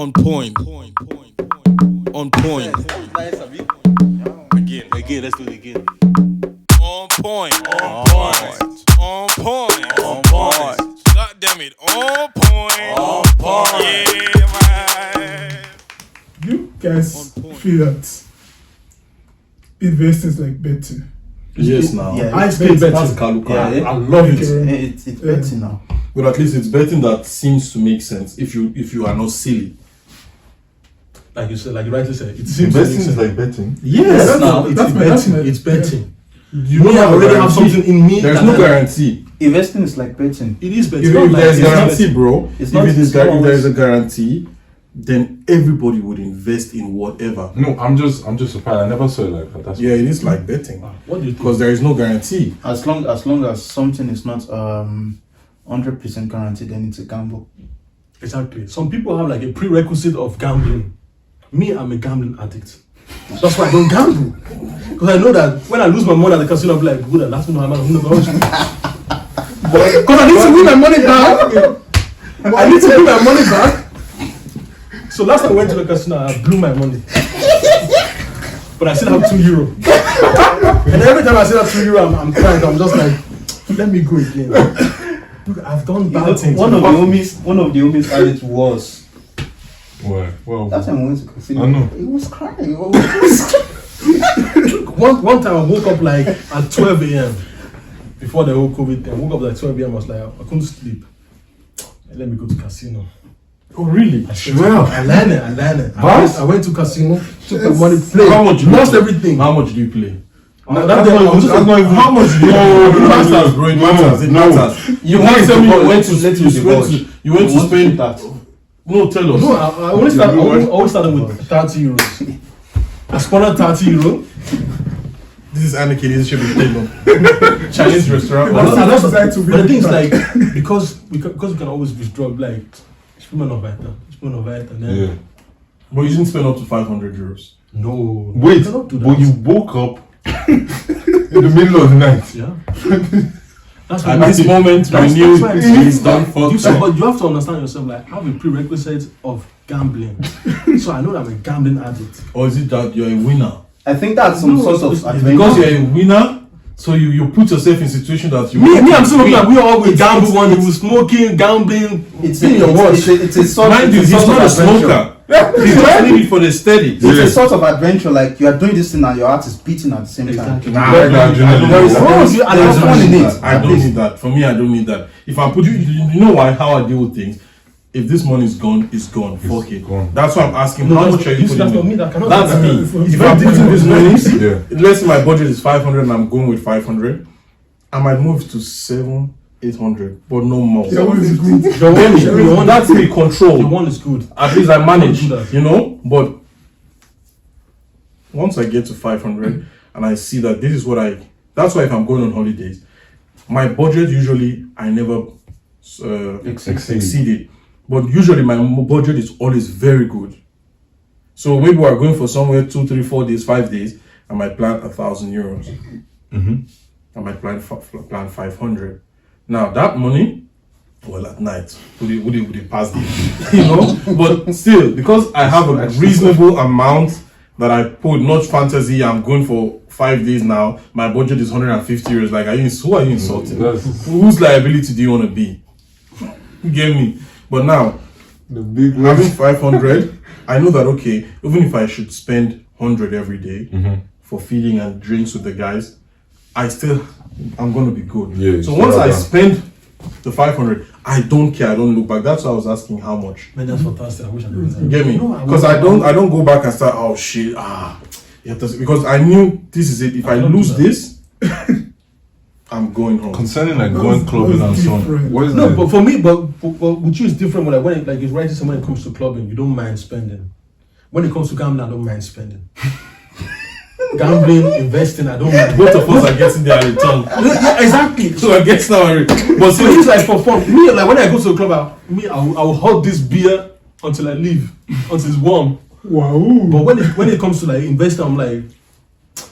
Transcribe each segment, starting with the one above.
On point. On point. Again, let's do it again. On point. On point. On point. On point. God damn it. On point. On point. Yeah, man. You guys feel that investing is like betting? Yes, now. Yeah, I still bet that's Kaluka. Yeah, I love it. It's betting now. But at least it's betting that seems to make sense if you are not silly. Like you said, like you rightly said, it seems Investing is like betting. Yes, now that's betting. my- It's betting. You Me, I already have guarantee. something in me. There's that no I- guarantee. Investing is like betting. It is betting. If Not like there's it's guarantee, betting. bro, It's not- if it's not there is always- a guarantee, then everybody would invest in whatever. No, I'm just surprised. I never saw it like that. That's Yeah, it is like betting What do you think? because there is no guarantee. As long as something is not 100% guaranteed, then it's a gamble. Exactly. Some people have like a prerequisite of gambling. Me, I'm a gambling addict. That's why I don't gamble. Because I know that when I lose my money at the casino, I'll be like, good, that's not how much. Because I need to win my money back. I need to win my money back. So last time I went to the casino, I blew my money. But I still have €2. And every time I see that €2, I'm crying. I'm just like, let me go again. Look, I've done bad things. One of the homies had it worse. well. That time I went to casino. I know. He was crying. One time I woke up like at 12 a.m. before the whole COVID thing. I woke up like 12 a.m. I was like, I couldn't sleep. Let me go to casino. Oh, really? I learned. I went to casino, took the money, played, How much? lost everything. How much do you play? That day I was just like, How much do you? It matters, bro. It matters. It No. matters. You can't went tell to me let you you went to divulge. you went to spend that. No, tell us. No, I always started with €30. I spent €30. This is Anarchy. This should be played on Chinese restaurant. But That's decided to be the thing is like like, because we can always withdraw, like, it's women of it, and then, Yeah. But you didn't spend up to €500. no. Wait, you cannot do that. but you woke up in the middle of the night. Yeah. That's At why this moment, we knew why I'm it's saying done that. for. But you have to understand yourself. Like, I have a prerequisite of gambling, so I know that I'm a gambling addict. Or is it that you're a winner? I think that's some No, sort of it's adventure. Because you're a winner, so you put yourself in situation that you. Me, I'm still looking win. at we all will It's- gamble it's- one. it's- You will smoking, gambling. It's in your watch. It's a sort. Mind you, it's he's sort not a of adventure. smoker. He's just in it for the steady. It's a sort of adventure. Like you are doing this thing and your heart is beating at the same Exactly. time. Nah, I don't There's fun in it. I don't need that. For me, I don't need that. If I put you know why? How I deal with things. If this money is gone, it's gone. Fuck it. Gone. That's why I'm asking. No, how that's much are you that's putting not in? me. That cannot. That's do that. me. It's If very I'm putting difficult. this money, Yeah. let's say my budget is 500 and I'm going with 500, I might move to 700, 800, but no more. your one is good. Your one, that's me control. The one is good. At least I manage, Don't do that. you know. But once I get to 500 and I see that this is what that's why if I'm going on holidays, my budget usually I never exceed it. But usually my budget is always very good. So maybe we're going for somewhere 2, 3, 4 days, 5 days. I might plan €1,000. I might plan 500. Now that money, well, at night would it pass it, you know? But still, because I have a reasonable amount that I put, not fantasy. I'm going for 5 days now. My budget is €150. Like, who are you insulting? Whose liability do you want to be? You get me? But now, The big having 500, I know that okay, even if I should spend 100 every day for feeding and drinks with the guys, I'm gonna be good. Yeah, so so once I that's spend the 500, I don't care. I don't look back. That's why I was asking how much. Man, that's fantastic. I wish I knew that. You get me? No, Because I don't go back and start. Oh shit! You have to, because I knew this is it. If I don't do lose that. this, I'm going home. Concerning like going clubbing and so on. different. What is No, the but for me, but with you it's different. When it's right when it comes to clubbing, you don't mind spending. When it comes to gambling, I don't mind spending. Gambling, investing, I don't mind. Both of us are getting their return. Yeah, exactly. So I guess now, but So it's like for fun. Me, like when I go to the club, I will hold this beer until I leave, until it's warm. Wow. But when it comes to like investing, I'm like,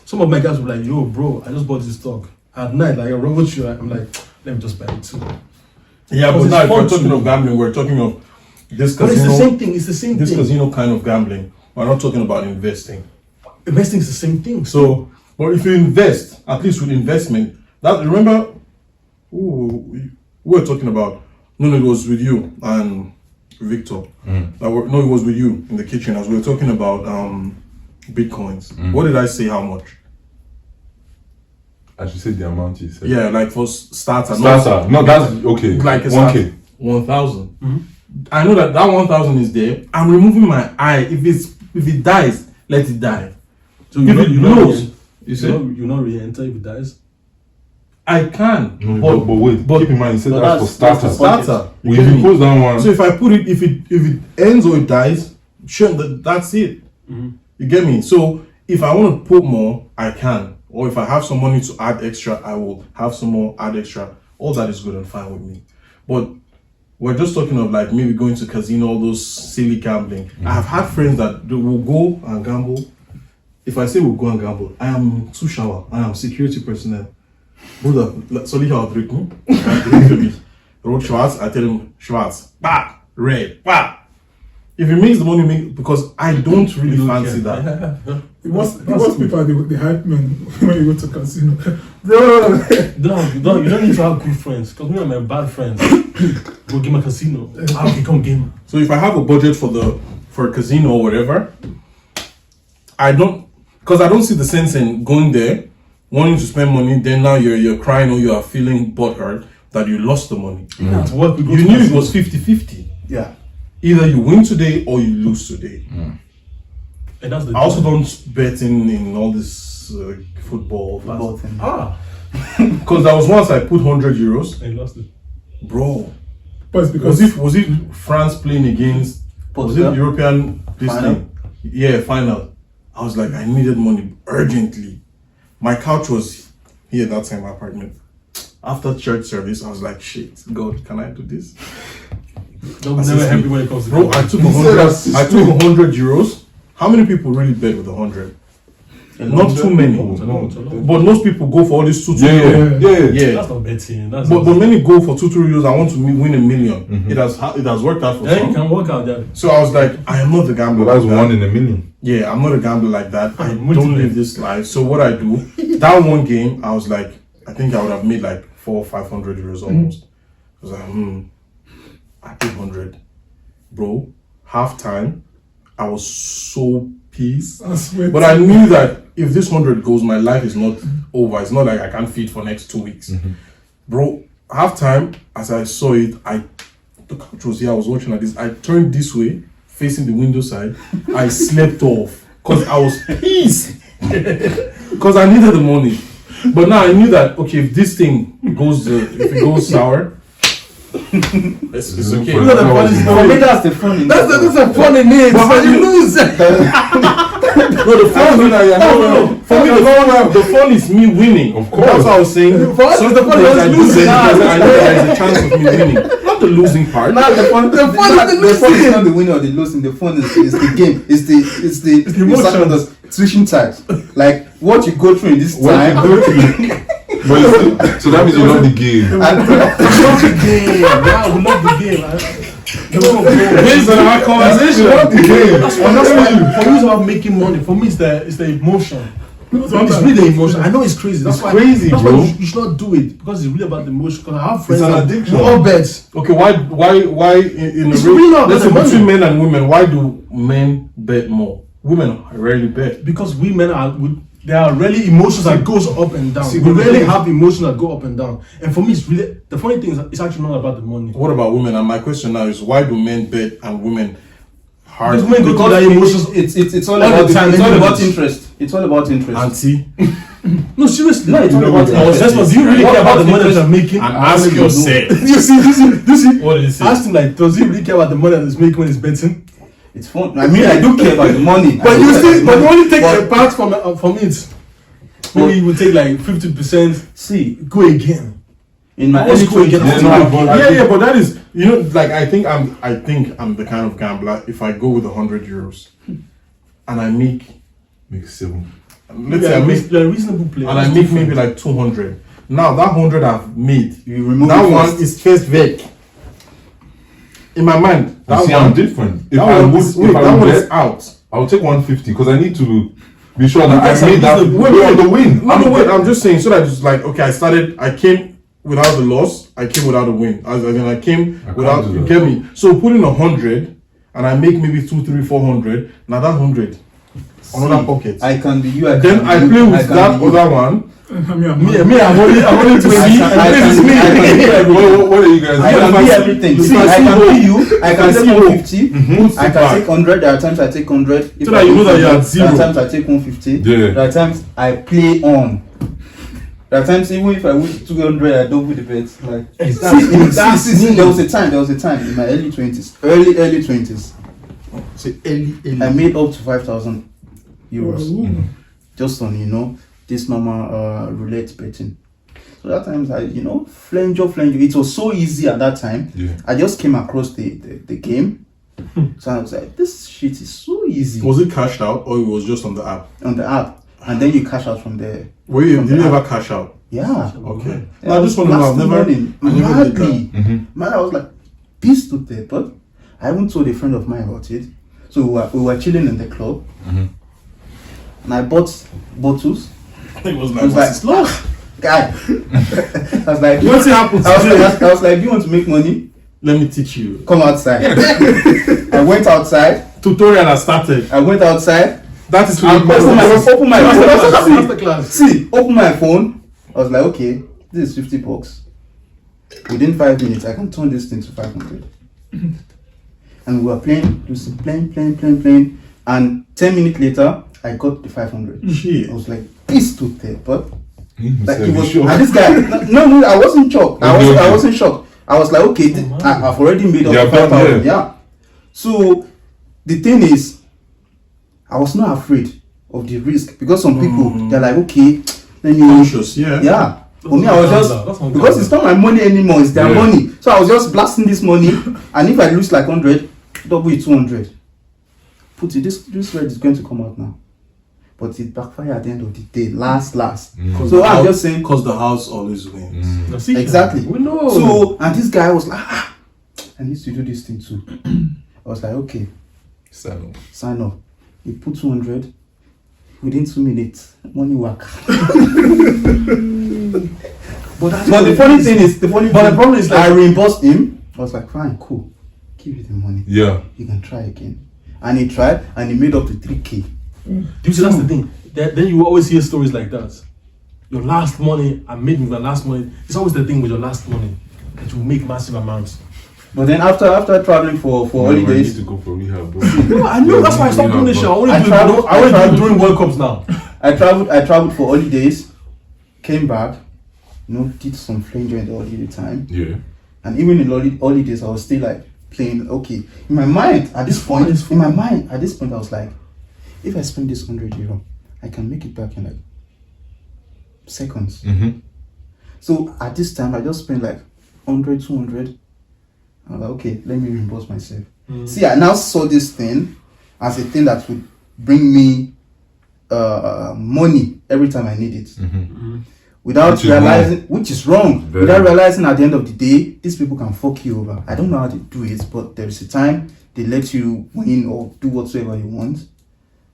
some of my guys were like, yo, bro, I just bought this stock. At night, like a robot show, I'm like, let me just buy it too. yeah, but Because now it's if we're fun talking too. of gambling, we're talking of this But casino, it's the same thing. It's the same this thing. casino kind of gambling. We're not talking about investing. Investing is the same thing. So, but if you invest, at least with investment, that remember, we were talking about. No, it was with you and Victor. No, it was with you in the kitchen as we were talking about bitcoins. What did I say? How much? I should say the amount you said. Yeah, like for starter. Starter. No, that's okay. Like it's 1K. 1,000. I know that 1,000 is there. I'm removing my eye. If it dies, let it die. So If you it know, blows, you say you not re-enter if it dies. I can. No, but wait. Keep in mind, you said But that's for that's the starter. Starter. Well, if you close down one, So if I put it, if it ends or it dies, sure, that's it. You get me? So if I want to put more, I can. Or if I have some money to add extra, I will have some more, add extra. All that is good and fine with me. But we're just talking of like maybe going to casino, all those silly gambling. I have had friends that they will go and gamble. If I say we'll go and gamble, I am too shower. I am security personnel. Brother, sorry how trick me. Road Schwarz, I tell him Schwarz, bah, red, bah. If he makes the money, because I don't really fancy that. Most people are the hype men when you go to casino. Bro, You don't need to have good friends. Because me and my bad friends go game a casino. I'll become gamer. So if I have a budget for a casino or whatever, I don't see the sense in going there, wanting to spend money, then now you're crying or you are feeling butthurt that you lost the money. That's what we go You to knew it casino. was 50-50. Yeah. Either you win today or you lose today. And that's the I also don't bet in all this football. Both things. Because there was once I put 100 euros. I lost it. Bro, but it's because was it France playing against, was it Portugal? European this Final? thing? Yeah, final. I was like, I needed money urgently. My couch was here that time, my apartment. After church service, I was like, shit, God, can I do this? Don't never happy when it comes to Bro, I took 100 euros. How many people really bet with 100? Not too many. But most people go for all these 2 yeah. That's not betting. That's But many go for 2 euros. I want to win $1 million. It has worked out for yeah, you some. can work out that. So I was like, I am not a gambler. But that's like that. 1 in a million. Yeah, I'm not a gambler like that. I Multiple. don't live this life. So what I do, that one game, I was like, I think I would have made like 400 or 500 euros almost. I was like, I did 100. Bro, half time, I was so pissed. But I knew that if this 100 goes, my life is not over. It's not like I can't feed for next 2 weeks. Bro, half time, as I saw it, the couch was here, I was watching like this. I turned this way, facing the window side. I slept off because I was pissed. Because I needed the money. But now I knew that, okay, if this thing goes, if it goes sour, it's okay. For the For me, that's the fun in it. that's a fun in it. But you lose. No, the fun, for me, the fun is me winning. Of course. That's what I was saying. Some the fun days is I do losing. that because I know there is a chance of me winning. Not the losing part. Now the fun is the not the winning or the losing. The fun is the game. It's the emotions. switching types. Like what you go through in this time. But so that means you love the game. We love the game. Yeah, we love the game. Based on our conversation. That's why for me it's about making money. For me it's the emotion. It's really the emotion. I know it's crazy. That's why crazy, that's bro. why you should not do it because it's really about the emotion. Because I have friends an that addiction. we all bet. Okay, why in It's a really not let's say about the between money. men and women, why do men bet more? Women rarely bet. Because there are rarely emotions that goes up and down. See, we but the rarely thing- have emotions that go up and down. And for me, it's really the funny thing is that it's actually not about the money. What about women? And my question now is, why do men bet and women hard? Because women go through that emotions. It's all All about the time, it's all anyway. about interest. It's all about interest. Auntie, No, seriously. No, it's not about interest. That's what. Do you really What care about about the money that interest? you're making? and ask yourself. You see. What did he say? Ask him like, does he really care about the money that he's making when he's betting? It's fun. I mean, I do care about the money. But you still, but you only take But- a part from it. Maybe you will take like 50%. See, Go again. in my Let's early go again. 20s, Yeah, but that is, like I think I'm the kind of gambler. If I go with 100 euros and I make, Make 7. let's say I make, You're a reasonable player. and I make maybe like 200. Now that 100 I've made, you remove that it one first. is first vec. in my mind, that See, one, I'm different. If that I one would, is, if wait, I that would one bet, is out. I'll take 150 because I need to be sure that guys I are made that using- wait, on the win. I'm just saying, so that it's like, okay, I came without the loss, I came without the win. As in, I came can't without, do you that. get me? So put in 100, and I make maybe 2, 3, 400. Now that 100, another pocket. I can be you. Then I play with that other one. I'm I'm only 20. What are you guys I doing? can be everything. See, I can be you. I can If I take see 150. I can take 100. There are times I take 100. If So that you know that you're at There are zero. times I take 150. Yeah. There are times I play on. There are times even if I win 200, I don't put the bet. Like see, there was a time in my early 20s, early 20s. Say early. I made up to 5,000 euros Ooh. just on this normal roulette betting. So that times I flange. It was so easy at that time. Yeah. I just came across the game. So I was like, this shit is so easy Was it cashed out or it was just on the app? on the app, and then you cash out from there. Did you ever cash out? Yeah. Okay. Yeah, I just want to know. I've never did that. Man, I was like pissed to death, but I even told a friend of mine about it. So we were chilling in the club, and I bought bottles. It was I was like, guy. I was like, What's happened? I was like, do you want to make money? Let me teach you. Come outside. I went outside. Tutorial has started. I went outside. That is I opened my Masterclass. See, open my phone. I was like, okay, this is $50. Within 5 minutes, I can turn this thing to 500. And we were playing, and 10 minutes later, I got the 500. Shit. I was like, pissed to death, but like it was. Sure. And this guy, no, I wasn't shocked. Okay. I wasn't shocked. I was like, okay, I've already made up Yeah, the 5,000. yeah. Yeah. So the thing is, I was not afraid of the risk because some people they're like, okay, let me. Conscious, yeah. Yeah. For me, I was That's just not because it's not my money anymore; it's their Yeah. money. So I was just blasting this money, and if I lose like 100, double it 200. Put it. This red is going to come out now, but it backfire at the end of the day. Last. So I'm just saying. Because the house always wins. Now, see, Exactly. We know. So and this guy was like, I need to do this thing too. I was like, okay, sign up. He put 200. Within 2 minutes, money work. but The funny thing is, the problem is like- I reimbursed him. I was like, fine, cool, give you the money. Yeah. You can try again. And he tried, and he made up to 3K. Do you see that's the thing? Then you always hear stories like that. Your last money, I made my last money. It's always the thing with your last money that you make massive amounts. But then after traveling for I need holidays, to go for rehab, bro. No, I know that's why I stopped doing this shit. I only I do it traveled- I only I do it traveled- during World Cups now. I traveled for holidays, came back, did some flanger in the holiday time. Yeah. And even in holidays, I was still like playing. Okay, in my mind at this point, I was like, if I spend this €100, I can make it back in like seconds. So at this time, I just spent like 100, 200. I was like, okay, let me reimburse myself. See, I now saw this thing as a thing that would bring me money every time I need it. Without Which is realizing, which is wrong. Very Without wrong. realizing at the end of the day, these people can fuck you over. I don't know how they do it, but there is a time they let you win or do whatsoever you want,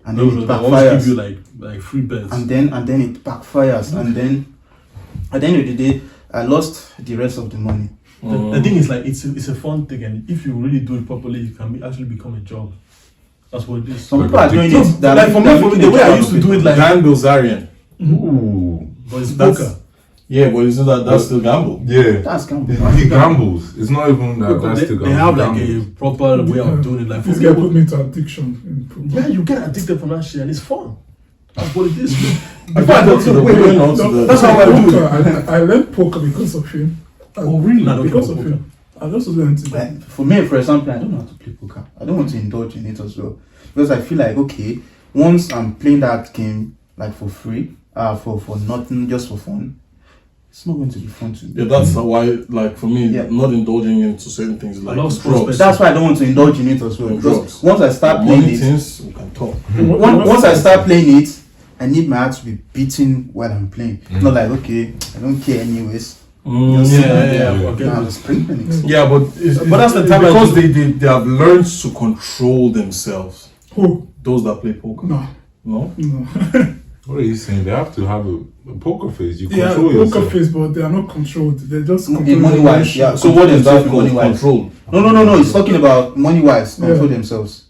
and then it They always backfires. give you like free bets. And then it backfires, and then at the end of the day, I lost the rest of the money. The thing is like it's a fun thing, and if you really do it properly, it can actually become a job. That's what it is. Some people are doing So, it. They're like for they're me, making the a way I job used to of do it, like Dan Bilzerian. Ooh. but it's That's- poker. Yeah, but isn't that's still gamble? Yeah. That's gambling. He gambles. It's not even that. That's They, still they have like gambles. a proper way of doing it. Like for This guy people, put me into addiction. yeah, you get addicted from that shit, and it's fun. That's what it is. Before I got to the going on to the That's how I do it. I learned poker because of him. Oh, really? I don't Because play of poker. him. I just learned it. Like, for me, for example, I don't know how to play poker. I don't want to indulge in it as well because I feel like okay, once I'm playing that game like for free, for nothing, just for fun, it's not going to be fun to me. Yeah, that's why, like, for me, Yeah. not indulging into certain things like love sports drugs. That's why I don't want to indulge in it as well. And Because drugs. once I start playing Money it, things, we can talk. once I start playing it, I need my heart to be beating while I'm playing. Not like okay, I don't care anyways. Okay. Now the spring clinics. Yeah, but that's the time because they have learned to control themselves. Who? Those that play poker. No. No? What are you saying? They have to have a poker face. You Yeah, control poker yourself. face, but they are not controlled. They're just In controlling money their wise, emotions. yeah. So what is that money called? wise? Control. No. It's talking about money wise. Control Yeah. themselves.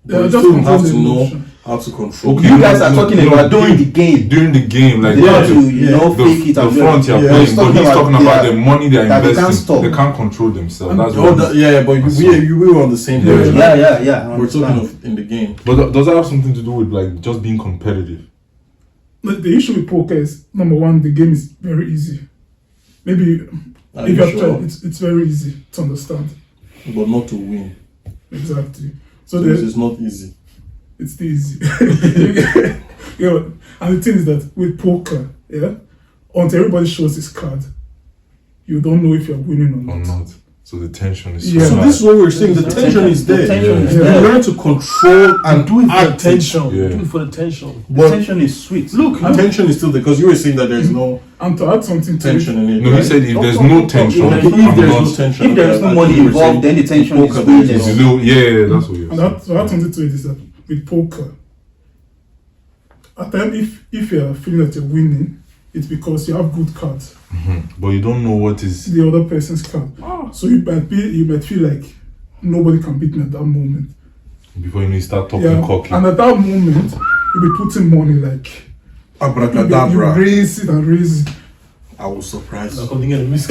They are You just still have controlling to their know emotions. how to control. You guys are talking about during the game. During the game, like They have the- to, the, fake it the and front you're Yeah, playing, he's but talking he's talking about about the money they're that they can't investing. stop. They can't control themselves. And- That's Oh, what. yeah, but we were on the same page. Yeah. I We're talking understand. of in the game. But does that have something to do with like just being competitive? The issue with poker is, number one, the game is very easy. Maybe Are if you you have sure? tried, it's very easy to understand. But not to win. Exactly. So This the, is not easy. it's the easy. Yeah, and the thing is that with poker, yeah, until everybody shows his card, you don't know if you're winning or Or not. not? So the tension is Yeah. so So high. this is what we're saying. The tension is The there. tension is You there. learn to control and Do it for the act. tension. Yeah. Do it for the tension. The tension is sweet. Look, Tension is still there because you were saying that there's no And to add something to tension in it. No, he right? said if there's no tension, If If I'm there's not- no tension, If there is no I money think you were saying involved, then the tension is poker, way there is less. It's low. Yeah, that's what you're And saying. that, to add something to it is that with poker, at times if you're feeling that you're winning, it's because you have good cards. But you don't know what is. The other person's card. So you might feel like nobody can beat me at that moment. Before you know, you start talking Yeah. cocky. And at that moment, you'll be putting money like you Abracadabra. raise it and raise it. I was surprised. I'm thinking of miss.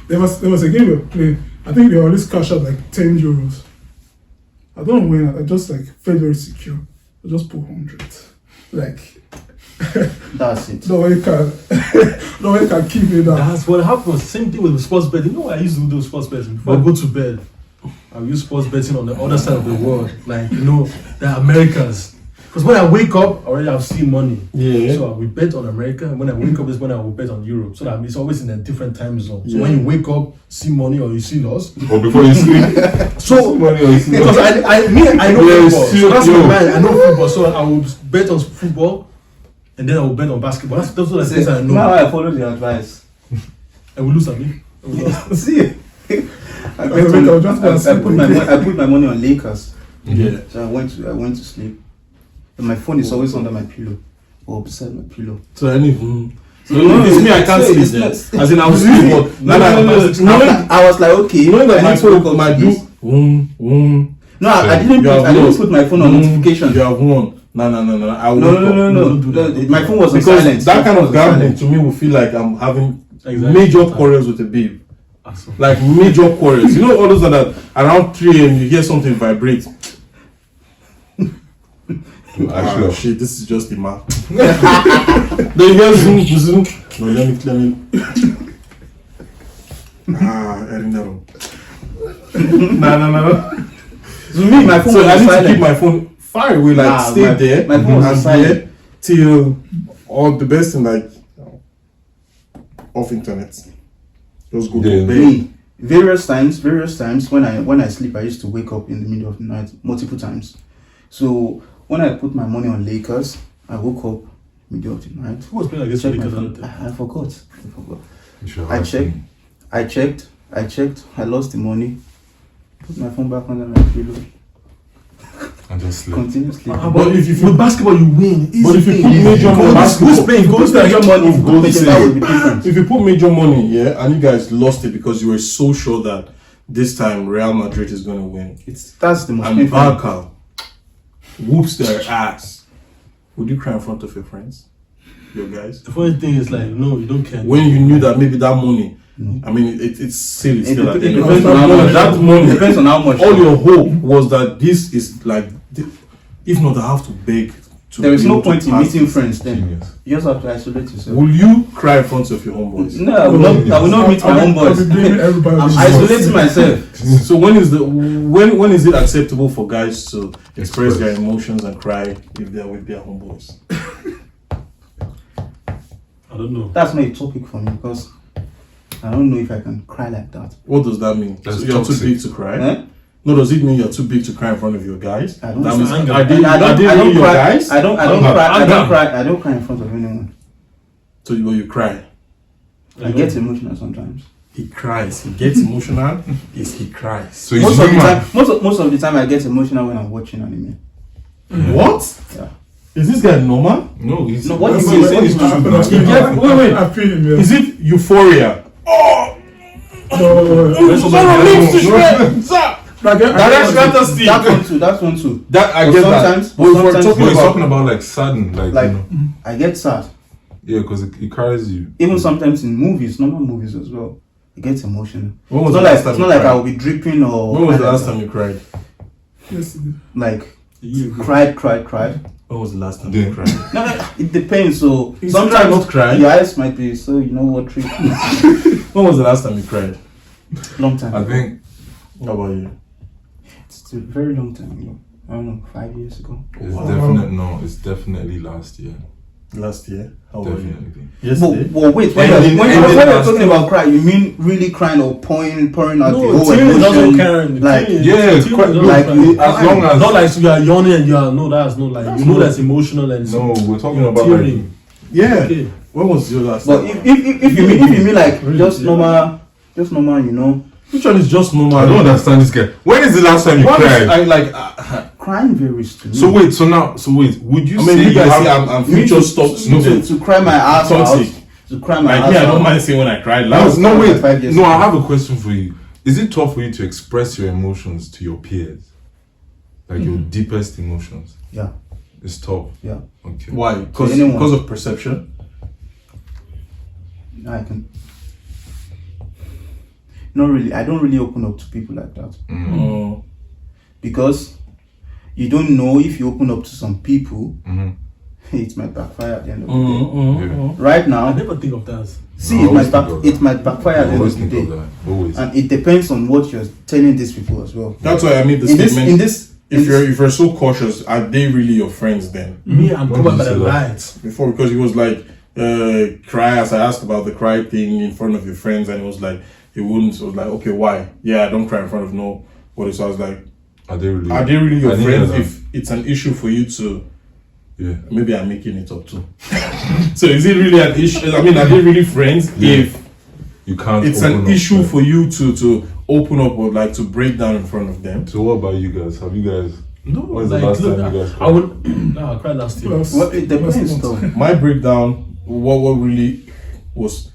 There was a game we were playing. I think they always cash out like 10 euros. I don't know when. I just like felt very secure. I just put 100. Like That's it. no one can no one can keep it down. That's what happens. Same thing with sports betting. You know, I used to do sports betting before I go to bed. I use sports betting on the other side of the world, like the Americas. Because when I wake up, already I've seen money. Yeah. So we bet on America. And when I wake up is when I will bet on Europe. So that it's always in a different time zone. So when you wake up, see money or you see loss. Or before you sleep. So Money or you sleep. because I know Yes, football. So that's yo. my mind. I know football. So I will bet on football, and then I will bet on basketball. Those are the things I know. Now I follow the advice. I will lose a bit. See, I put my money on Lakers. Yeah. So I went to sleep. And my phone is always under my pillow or beside my pillow. So any. So No, it's me. I it's can't not- sleep. it's Then. not- As in, I was sleep, but No, I was like, okay, knowing that I my need to wake phone up might to do. this. No, I didn't You have put lost. my phone on notification. You have won. No. I will No. Don't do that. My phone was on Because silent. that kind My of phone was gambling silent. to me will feel like I'm having Exactly. major quarrels with a babe. Like major quarrels. You know all those that around 3 a.m. you hear something vibrate. Actually, Shit, this is just the map. Then you hear zoom. No, let me. No. To me, my phone So was I need to silent. keep my phone far away, like Nah, stay my- there. my phone was and silent. there till all the best in like off internet. Just go Yeah. to bed. Me, various times when I sleep, I used to wake up in the middle of the night multiple times. So when I put my money on Lakers, I woke up middle of the night. Who was playing against Check my Lakers phone. on the day? I forgot. you should I have checked. been- I checked. I lost the money. Put my phone back under my pillow. And just sleep. Continue sleeping. But if you With basketball, you win. Easy But if you thing. put major money, Who's playing? Put Go major money. Go Put major, to that sleep. would be different. If you put major money, yeah, and you guys lost it because you were so sure that this time Real Madrid is going to win, That's the most and painful. Barca whoops their ass, would you cry in front of your friends, your guys? The funny thing is like, no, you don't care. When you knew that maybe that money, I mean, it's silly It still at the dep- end it of depends the on how day. much. That money, Depends on how much. all your hope was that this is like, if not, I have to beg. There is be no able to point in pass meeting this. friends then. Genius. You just have to isolate yourself. Will you cry in front of your homeboys? No, I will not meet my own I'll be boys. blaming everybody. I'm isolating myself. So when is it acceptable for guys to express their emotions and cry if they're with their homeboys? I don't know. That's not a topic for me because I don't know if I can cry like that. What does that mean? That's So you're too toxic. big to cry? Eh? No, does it mean you're too big to cry in front of your guys? I don't. That means anger. are they I don't really your cry. guys? I don't Anger. cry. I don't Anger. cry. I don't cry in front of anyone. So you cry. I get emotional sometimes. He cries. He gets emotional. He cries. So he's Most of the human. time, most of the time, I get emotional when I'm watching anime. What? Yeah. Is this guy normal? No, he's No, what That's you what- say what is is true. happening. Wait. I feel him, yeah. Is it euphoria? No. Like, That one too. That I But get that. sometimes- But if we're sometimes- talking But he's about talking about like sudden, like, Like, you know. I get sad. Yeah, because it carries you. Even sometimes in movies, normal movies as well, it gets emotional. when It's was not the like last time it's you not like cried? I will be dripping or. When was the last time you cried? yes, Like A year ago. cried. When was the last time Yeah. you cried? No, it depends. So You sometimes sometimes not cry. your eyes might be so you know what trick. When was the last time you cried? Long time. I think How about you? It's a very long time ago. I don't know, 5 years ago. it's definitely last year. Last year? How about you? Definitely. Yesterday? Well, wait. When Ending- you're ending last talking year. about cry, you mean really crying or pouring out the No, whole tears doesn't emotion? carry. Like, like, As long as not like you are yawning and you are no, that's not like you know that's emotional and no, we're talking about like tearing. Yeah. Okay. When was your last but time? if you mean like Really, just yeah. normal, you know, Which one is just normal? I don't understand this guy. When is the last time you What is- cried? I like. crying varies to me. So wait, would you I say mean, you guys have- see, I'm Me future to- stop to, student. to cry my ass Toxic. out. To cry my Like ass me, I out. don't mind saying when I cried. No, Last no, wait. 5 years No, I ago. have a question for you. Is it tough for you to express your emotions to your peers? Like your deepest emotions? Yeah, It's tough. yeah. Okay. Why? Because Anyone. of perception. I can. Not really. I don't really open up to people like that Oh. because you don't know if you open up to some people, Mhm. it might backfire at the end of the Yeah. day. Right I now, never think of that. see, I it always might think of that. it might backfire I at the end always of the think of day, that. Always. and it depends on what you're telling these people as well. That's why I made the In this, statement. in this, if you're so cautious, are they really your friends then? Me, I'm When covered by did you the say that? lights. Before, because he was like cry, as I asked about the cry thing in front of your friends, and it was like he wouldn't. So I was like, okay, why? Yeah, I don't cry in front of nobody. So I was like, Are they really? are they really your I didn't friends? know that. If it's an issue for you to, Yeah. maybe I'm making it up too. So is it really an issue? I mean, are they really friends? Yeah. If You can't. it's open an up, issue like- for you to open up or like to break down in front of them. So what about you guys? Have you guys? No, When's the like last look, time you guys I cried? would. No, I cried last year. Plus, what it depends plus- though. My breakdown, what really was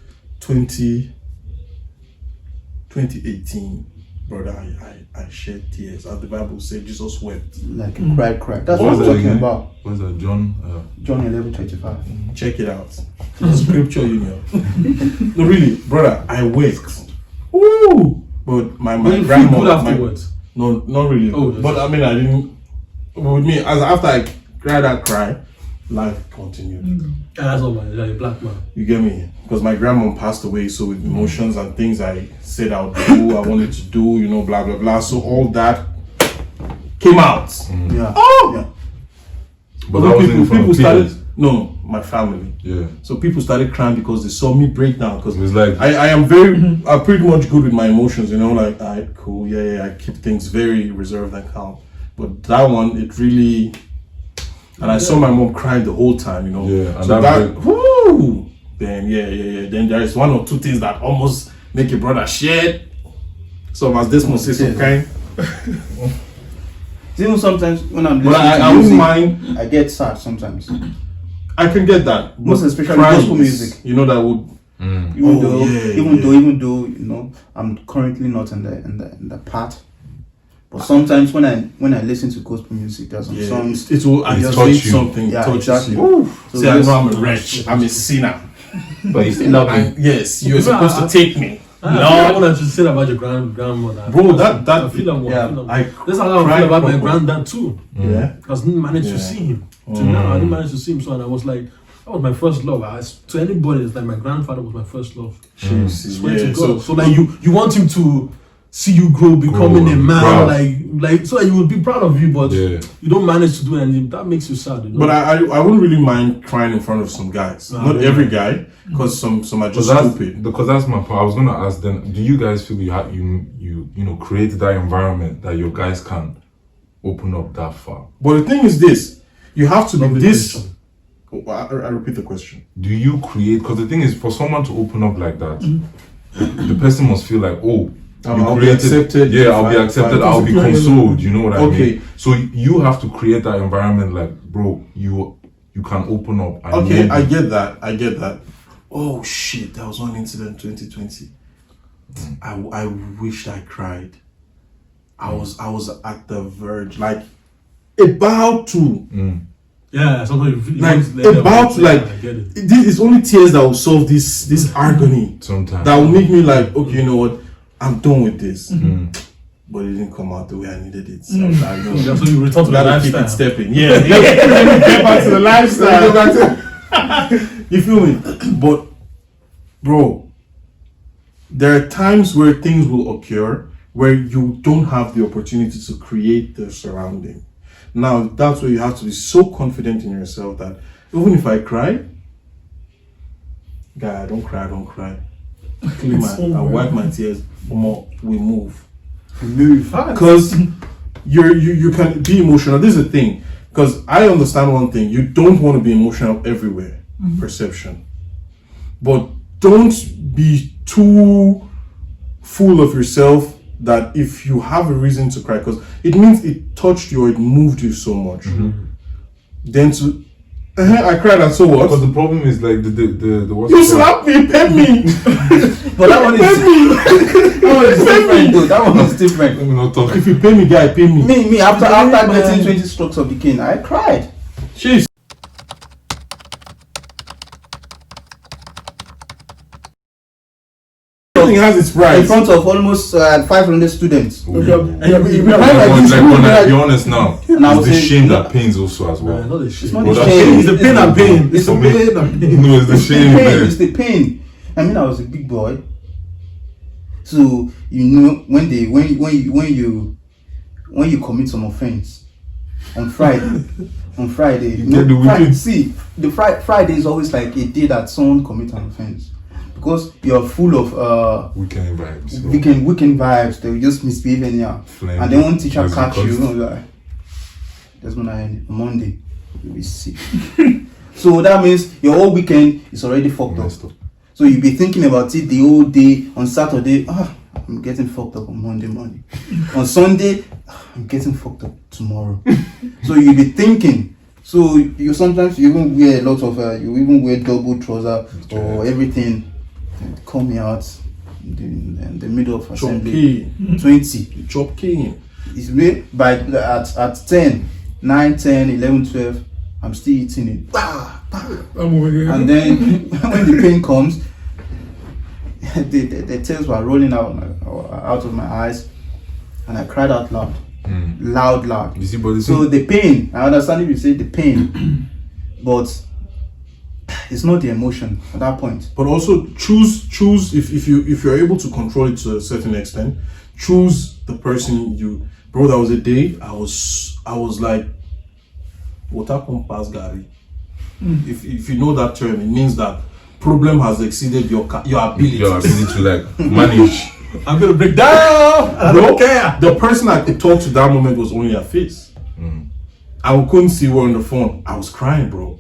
2018, brother. I shed tears. As the Bible said, Jesus wept. Like a cry. That's What what was I'm that talking again? about. What's that, John? John 11:25. Check it out. Scripture Union. No, really, brother. I wept. Ooh. But my But you feel grandma. good my- afterwards. No, not really. Oh, but I mean, I didn't. With me, as after I cried that cry, life continued. And that's all man. Like a black man. You get me? Because my grandma passed away, so with emotions and things I said I would do, I wanted to do, you know, blah blah blah. So all that came out. Yeah. Oh! Yeah. But Other that was in front people of started. peers. No, my family. Yeah. So people started crying because they saw me break down. Because It was like I am very, I'm pretty much good with my emotions, you know, like, alright, cool, yeah, I keep things very reserved and calm. But that one, it really, and I saw my mom crying the whole time, you know. Yeah, and so that that, whoo, then yeah. Then there is one or two things that almost make your brother shed. So as this one say some kind, Even sometimes when I'm but listening I to wouldn't music, mind. I get sad sometimes. I can get that. Most but especially crying gospel is, music. you know, that would. Even Oh, even though you know I'm currently not in the part, but sometimes when I listen to gospel music, there's some Yeah, songs. it will It just touch make you. something Yeah, touches exactly. you. So See, I yes, know I'm a wretch. I'm a sinner. but you still love And yes, you're Yeah, supposed to take me. I No, want to say about your grandmother. bro, that I feel that one. yeah, I feel that I one. That's how I cried feel about my proper. granddad too. Yeah, Because I didn't manage Yeah. to see him. Till now, I didn't manage to see him. So and I was like, that was my first love. To anybody, it's like my grandfather was my first love. I swear to yeah. God. So like you want him to see you grow, becoming Grow, a man, proud. like so that you will be proud of you, but Yeah. you don't manage to do anything. That makes you sad. You know? But I wouldn't really mind crying in front of some guys. Nah, Not really. every guy, because some are just stupid. Because that's my point. I was gonna ask then, do you guys feel you know create that environment that your guys can open up that far? But the thing is this: you have to be Lovely this. question. I repeat the question. Do you create? Because the thing is, for someone to open up like that, the person must feel like, oh, I'll be accepted. Yeah, I'll be accepted. I'll be consoled. You know what I Okay. mean? So you have to create that environment. Like, bro, you can open up. Okay, I get that. Oh shit, that was one incident 2020. I wished I cried. I was at the verge, like about to. Yeah, sometimes you Like really about to, like, I get it. this is only tears that will solve this agony. Sometimes That will make me like, okay, you know what? I'm done with this. But it didn't come out the way I needed it. So I was like, no, That's when you return to the gotta keep lifestyle. it stepping. Yeah, get back to the lifestyle. You feel me? But bro, there are times where things will occur where you don't have the opportunity to create the surrounding. Now that's where you have to be so confident in yourself that even if I cry, guy, don't cry. Clean I wipe my tears. We move. Because you can be emotional. This is the thing. Because I understand one thing. You don't want to be emotional everywhere. Perception. But don't be too full of yourself that if you have a reason to cry, because it means it touched you or it moved you so much. Then to I cried and so what? Because the problem is like the what's You it called? slapped me, pet me. But that one is different, though. That one was different. Let me not talk. If you pay me, guy, pay me. Me, after getting 20 strokes of the cane, I cried. Jeez. Everything has its In price. front of almost 500 students. Be Like honest now. And I It's was the saying- shame that pains also as Nah, well. not the shit. It's not Bro, the that's shame. It's the pain and pain. It's the For me- pain and pain. No, it's the shame there. It's the pain. I mean, I was a big boy. So you know when you commit some offense on Friday, get the weekend. see the Friday is always like a day that someone commit an offense because you're full of Weekend vibes. So. weekend vibes. They will just misbehave anyhow, Flame. and then one teacher As catch you, because- like that's when on Monday you'll be sick. So that means your whole weekend is already fucked up. Messed up. So you'll be thinking about it the whole day. On Saturday, I'm getting fucked up on Monday morning. On Sunday, I'm getting fucked up tomorrow. So you'll be thinking. So you sometimes you even wear a lot of you even wear double trouser or everything. Call me out in the middle of assembly. 20. Chop king. It's way by at 10, 9, 10, 11, 12. I'm still eating it. I'm over here. And then when the pain comes, the tears were rolling out of my eyes, and I cried out loud, loud. You see, but the So the pain, I understand if you say the pain, but it's not the emotion at that point. But also choose if you're able to control it to a certain extent, choose the person you. Bro, that was a day I was like, water pump pass Gary. If you know that term, it means that problem has exceeded your ability. your ability to like manage. I'm gonna break down. I Bro, don't care. the person I could talk to that moment was only her face. I couldn't see her on the phone. I was crying, bro.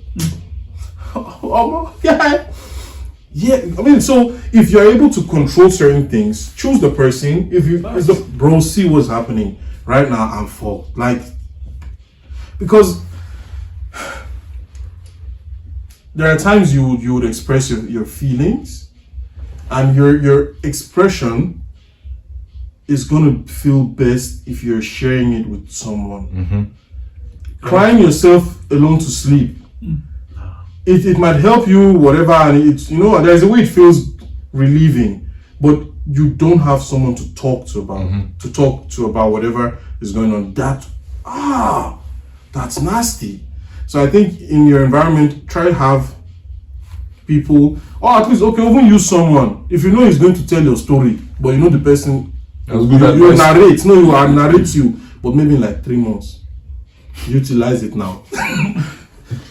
Oh, yeah. Yeah, I mean, so if you're able to control certain things, choose the person. If the bro, see what's happening right now. I'm fucked. Like, because there are times you would express your feelings, and your expression is gonna feel best if you're sharing it with someone. Crying yourself alone to sleep. It might help you, whatever, and it's there's a way it feels relieving, but you don't have someone to talk to about whatever is going on. That's nasty. So I think in your environment, try to have people, or at least even use someone. If you know he's going to tell your story, but you know the person That's good you advice. narrate, no, you will narrate you, but maybe in like 3 months. Utilize it now.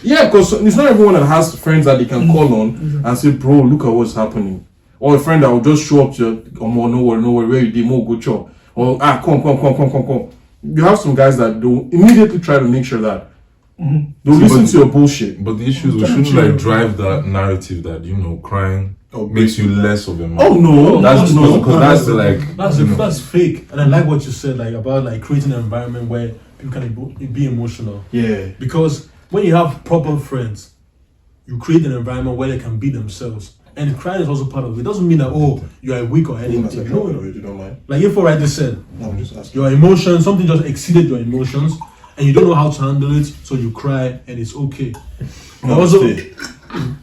Yeah, because it's not everyone that has friends that they can call on and say, bro, look at what's happening. Or a friend that will just show up to you, no worry, where you did more good job. Or come. You have some guys that do immediately try to make sure that They'll listen to your bullshit. But the issue is we shouldn't like drive that narrative that crying makes you less of a man. Oh no, That's like that's fake. And I like what you said, like about like creating an environment where people can be emotional. Yeah. Because when you have proper friends, you create an environment where they can be themselves. And crying is also part of it. It doesn't mean that you are weak or anything. You don't mind. Like if I just said, I'm just asking. your emotions, something just exceeded your emotions, and you don't know how to handle it, so you cry, and it's okay. But also,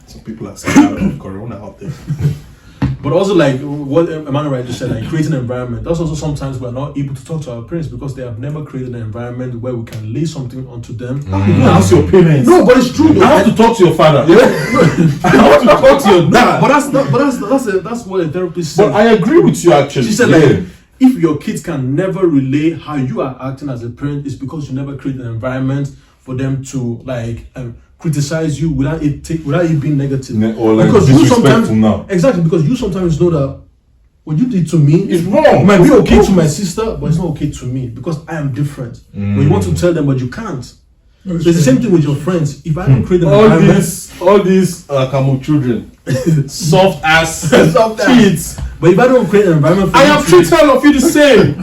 some people are scared of corona out there. but also like what Emmanuel just said, like creating an environment. That's also sometimes we're not able to talk to our parents because they have never created an environment where we can lay something onto them. You can ask your parents. No, but it's true. I have to talk to your father. I have to talk to your dad. That's what a therapist said. But I agree with you actually. She said like, if your kids can never relay how you are acting as a parent, it's because you never create an environment for them to like criticize you without it being negative. Or like because disrespectful now. Exactly, because you sometimes know that what you did to me It's wrong. It might be okay to my sister, but it's not okay to me because I am different. But you want to tell them, but you can't. So it's the same thing with your friends. If I don't create an environment, all these Kamu children, soft ass kids. but if I don't create an environment for I you have treated all of you the same.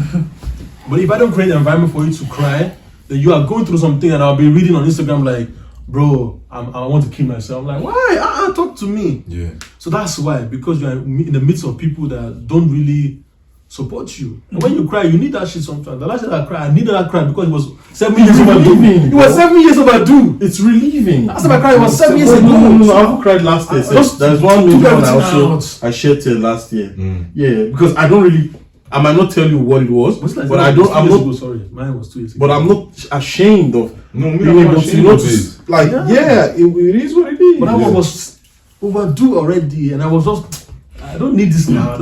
But if I don't create an environment for you to cry, then you are going through something and I'll be reading on Instagram like, bro, I want to kill myself. I'm like, why? Talk to me. Yeah. So that's why, because you're in the midst of people that don't really support you. And when you cry, you need that shit sometimes. The last time I cried, I needed that cry because it was 7 years overdue. It was 7 years overdue. It's relieving. Last time I cried, it was 7 years ago. No, I haven't cried last year. There's one major one out. I shared till last year. Yeah, because I don't really, I might not tell you what it was, but I'm not. Sorry, mine was 2 years ago. But I'm not ashamed of No, being able to notice. Like, it is what it is. But that one was overdue already, and I was just, I don't need this now.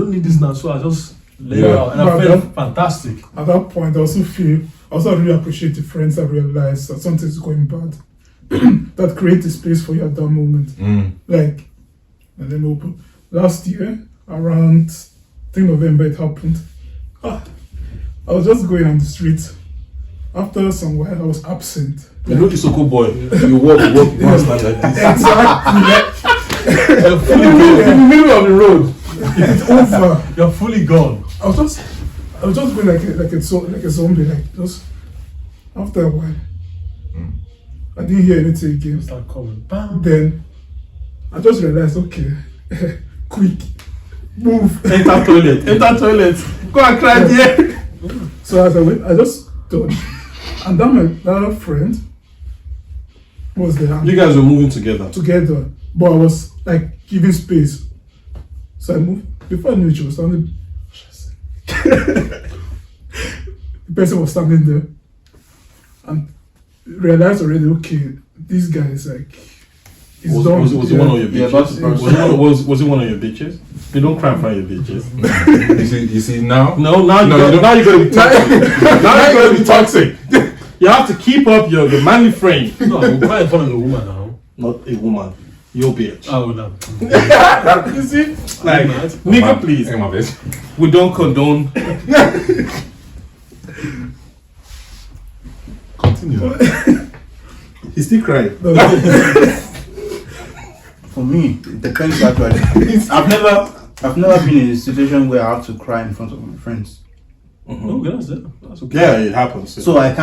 So I just let it out, and I felt fantastic. At that point, I also really appreciate the friends that realize that something's going bad. That create a space for you at that moment. Like, and then open. Last year, around, I think November, it happened. I was just going on the street. After some while, I was absent. You know, Isoko boy, you walk past like this. Exactly. In the middle of the road. It's over. You're fully gone. I was just going like a zombie, like just after a while. I didn't hear anything again. Start coming. Bam. Then I just realized, okay, quick, move. Enter toilet. Go and cry there. So as I went, I just thought, and then my other friend was there. You guys were moving together. But I was like giving space. So I moved. Before I knew it, she was standing. The person was standing there and realized already, okay, this guy is like, he's done. Was it one of your bitches? Yeah, was it one of your bitches? They don't cry in front of your bitches. you see now? No, now you're gonna be toxic. Now you're gonna be toxic. You have to keep up your manly frame. No, we'll cry in front of a woman now. Not a woman. Your bitch. Oh no. You see? Like, nigga, please. Hey, my bitch. We don't condone. Continue. He's still crying. For me, it depends actually. I've never been in a situation where I have to cry in front of my friends. Okay, that's okay. Yeah, it happens. So I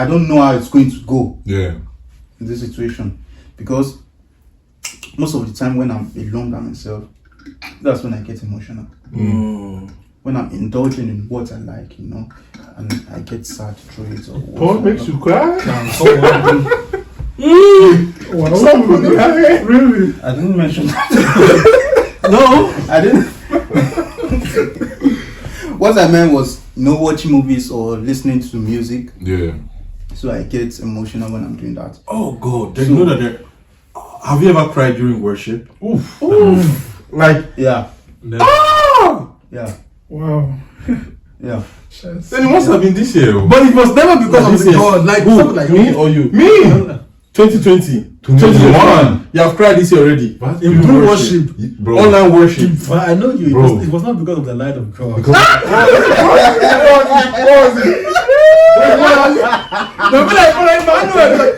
don't know how it's going to go Yeah. in this situation, because most of the time when I'm alone by myself, that's when I get emotional. When I'm indulging in what I like, and I get sad through it. What makes you cry? Wow, really? I didn't mention that. No, I didn't. What I meant was, watching movies or listening to music. Yeah. So I get emotional when I'm doing that. Oh God! Did you know that there? Have you ever cried during worship? Oof. Like, Yeah. Never. Yeah. Wow. Yeah. Then it must have been this year. But it was never because of the God. Like who? something like Me or you? Me? 2020. 2021. You have cried this year already. What? in true worship. Bro. Online worship. But I know you. Bro. It was not because of the light of God. They'll be like, Emmanuel, like,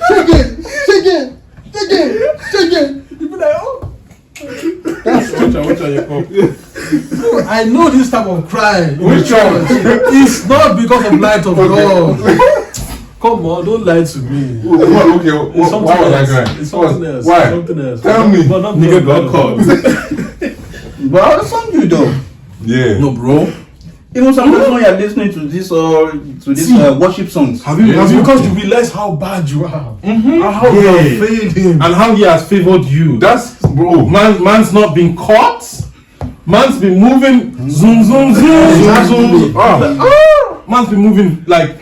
Shake it. You be like, oh. Which are your cup? I know this type of cry. Which one? It's not because of light of God. Come on, don't lie to me. Okay, It's something why was I else. crying? It's something else. Why? It's something else. Tell me. But not Nigga God. got caught. But how some you though? Yeah. No, bro. Even sometimes when you're listening to this worship songs. Have you? It's because you realize how bad you are. And how you Yeah. have failed him. And how he has favored you. That's bro. Man's not been caught. Man's been moving. Zoom, zoom, zoom, zoom, zoom. Man's been moving like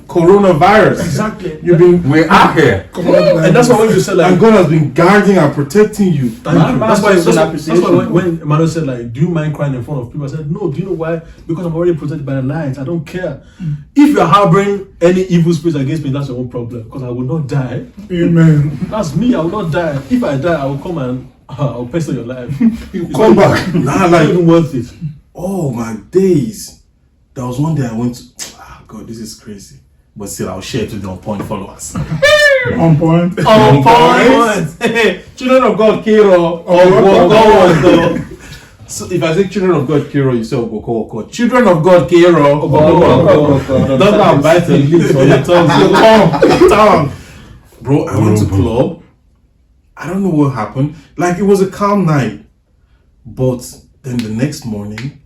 coronavirus. Exactly. You've been. We're out here. And that's why when you said like, And God has been guarding and protecting you. thank you. That's why appreciation. when Emmanuel said like, do you mind crying in front of people? I said, no, do you know why? Because I'm already protected by the light. I don't care. If you're harboring any evil spirits against me, that's your own problem. Because I will not die. Amen. That's me, I will not die. If I die, I will come and I'll pester your life. You come back. Nah, It's not like, even worth it. oh my days. There was one day I went to. God, this is crazy. But still, I'll share it with the OnPoint followers. On point. Hey, children of God, Kiro. So if I say children of God, Kiro, you say Ogoko. Children of God, Kiro. Don't go and bite the lips on your tongue. Bro, I went to club. I don't know what happened. Like, it was a calm night. But then the next morning,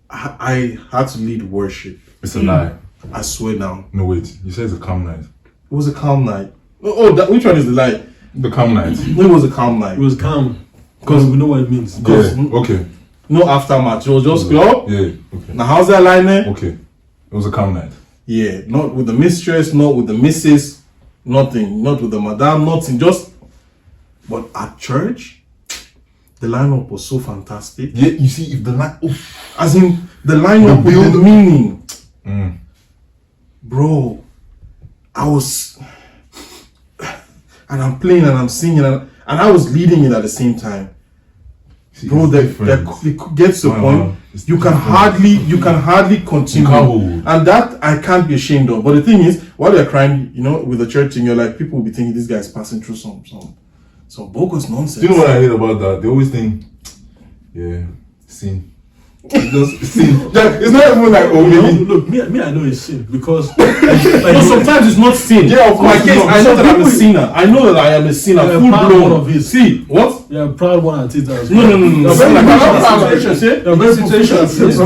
I had to lead worship. It's a lie. I swear now. No wait. You said it's a calm night. It was a calm night. Which one is the lie? The calm night. It was a calm night. It was calm. Because we know what it means. Yeah. Okay. No aftermath. It was just club. Yeah. Okay. Now, how's that line there? Okay. It was a calm night. Yeah, not with the mistress, not with the missus, nothing. Not with the madam, nothing. Just, but at church, the lineup was so fantastic. Yeah. You see, if the line. As in, the lineup with the meaning. Bro, I was, and I'm playing and I'm singing and I was leading it at the same time. Bro, it gets to the point you can hardly continue, and that I can't be ashamed of. But the thing is, while you're crying, with the church thing, you're like, people will be thinking this guy's passing through some bogus nonsense. Do you know what I hate about that? They always think, yeah, sin. Just sin. It's not even like, oh, maybe. Look, me, I know it's sin because No, sometimes it's not sin. Yeah, of course. My case, I know that I'm a sinner. I know that I am a sinner. Yeah, Full proud blown. one of his. See what? you're a proud one at it as No. You're very proud. Situation, say? You're very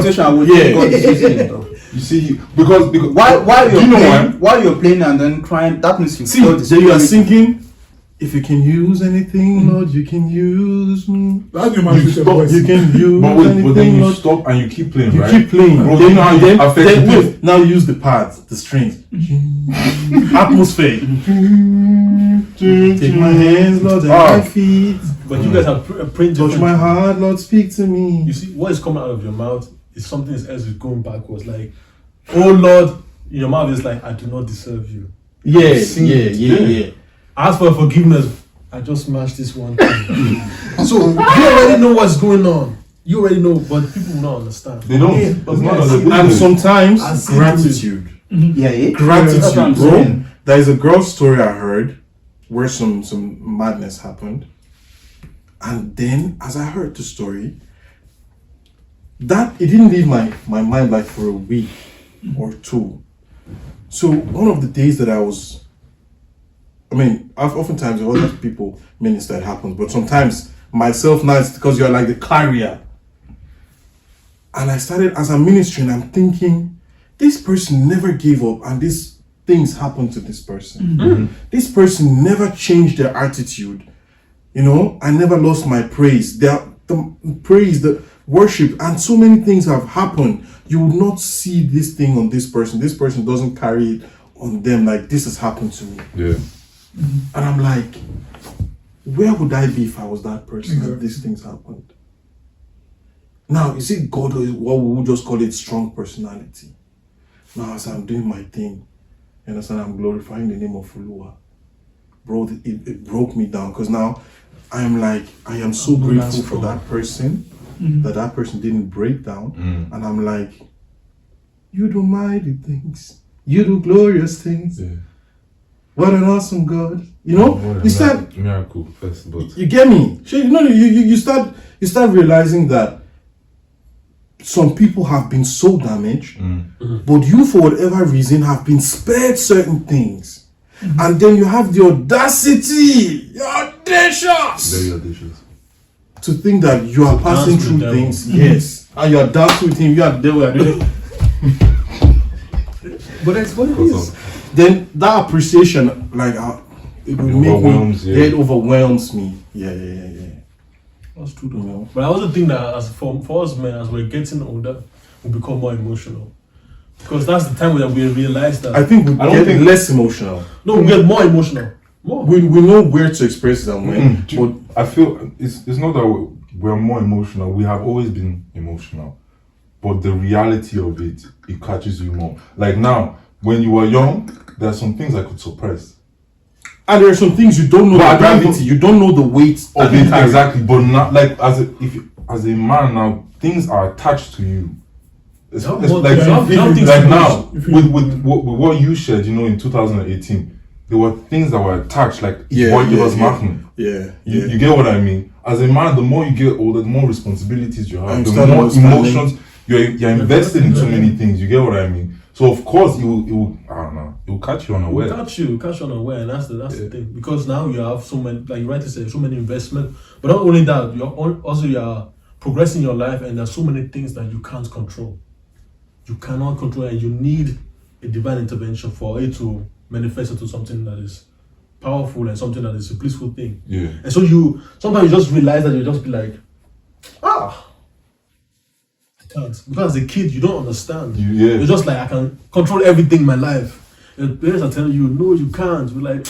situation, I would Yeah. God is using it though. You see, because While do you know why? while you're playing and then crying, that means you See, feel the then you are spirit. singing. If you can use anything, Lord, you can use me. That's the man with the stop, voice. You can use But then anything, you Lord. stop and you keep playing, You right? keep playing. Bro, you know how it affects then you. wait, now use the pads, the strings. Atmosphere. Take my hands, Lord, and my feet. But you guys are praying Touch my heart, Lord, speak to me. You see, what is coming out of your mouth is something else is going backwards. Like, oh Lord, in your mouth is like, I do not deserve you. Yeah. Ask for forgiveness. I just smashed this one thing. So you already know what's going on. You already know, but people will not understand. They don't. It's not Yes. that they And do. sometimes I see gratitude. Yeah, That's what Gratitude, I'm bro. saying. There is a girl story I heard where some madness happened. And then as I heard the story, that it didn't leave my mind like for a week or two. So one of the days that oftentimes other people minister it happens, but sometimes myself now it's because you're like the carrier. And I started, as I'm ministering, I'm thinking, this person never gave up and these things happened to this person. This person never changed their attitude. I never lost my praise. The praise, the worship, and so many things have happened. You will not see this thing on this person. This person doesn't carry it on them like this has happened to me. Yeah. And I'm like, where would I be if I was that person and these things happened? Now, you see, God is what we would just call it strong personality. Now, as I'm doing my thing, you understand, I'm glorifying the name of Ulua. Bro, it broke me down because now I am so grateful for that person, that person didn't break down. And I'm like, you don't mind the things. You do glorious things. Yeah. What an awesome God. You know, you start. Miracle first, but You get me? You start realizing that some people have been so damaged, but you, for whatever reason, have been spared certain things. And then you have the audacity, you're audacious, very audacious. to think that you are passing dance with through the things. Yes. And you are dancing with him, you are the devil. But that's what it is. Then that appreciation, like, it will make overwhelms, me, yeah. it overwhelms me. Yeah. That's true though. You know? But I also think that as for us men, as we're getting older, we become more emotional. Because that's the time when we realize that I think we I don't get think- less emotional. no, we get more emotional. More. We know where to express them when. But I feel it's not that we're more emotional. We have always been emotional, but the reality of it catches you more. Like now, when you were young, there are some things I could suppress. and there are some things you don't know But I the don't gravity, you don't know the weight Of that it it carries. exactly, but not like as a man now, things are attached to you. It's Yeah, like but like, you have things like to now lose. with what you shared, in 2018, there were things that were attached. Like what it was nothing. Yeah. You get what I mean? As a man, the more you get older, the more responsibilities you have, And the start more understanding. emotions you're invested in so many things. You get what I mean? So of course it will I don't know, it will catch you unaware. Catch you unaware, and that's the thing. Because now you have so many, like you rightly said, so many investment. But not only that, you are progressing your life, and there's so many things that you can't control. You cannot control, and you need a divine intervention for it to manifest into something that is powerful and something that is a blissful thing. Yeah. And so sometimes you just realize that you just be like, I can't. Because as a kid, you don't understand. Yeah. You're just like, I can control everything in my life. And parents are telling you, no, you can't. You're like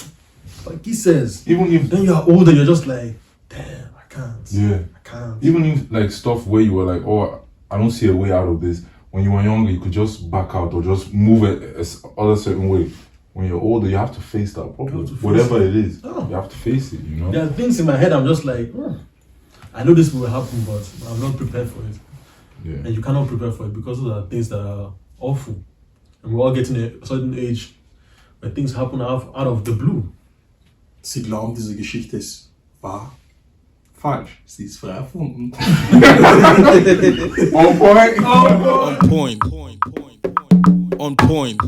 he says. Even if Then you're older, you're just like, damn, I can't. yeah. I can't. Even if like stuff where you were like, oh, I don't see a way out of this. When you were younger, you could just back out or just move it a other certain way. When you're older, you have to face that problem. You have to face Whatever it is, Oh. you have to face it, There are things in my head, I'm just like, I know this will happen, but I'm not prepared for it. Yeah. And you cannot prepare for it because those are things that are awful. And we're all getting a certain age where things happen out of the blue. Sie glauben, diese Geschichte ist wahr? Falsch. Sie ist frei erfunden. On point. On point. On point.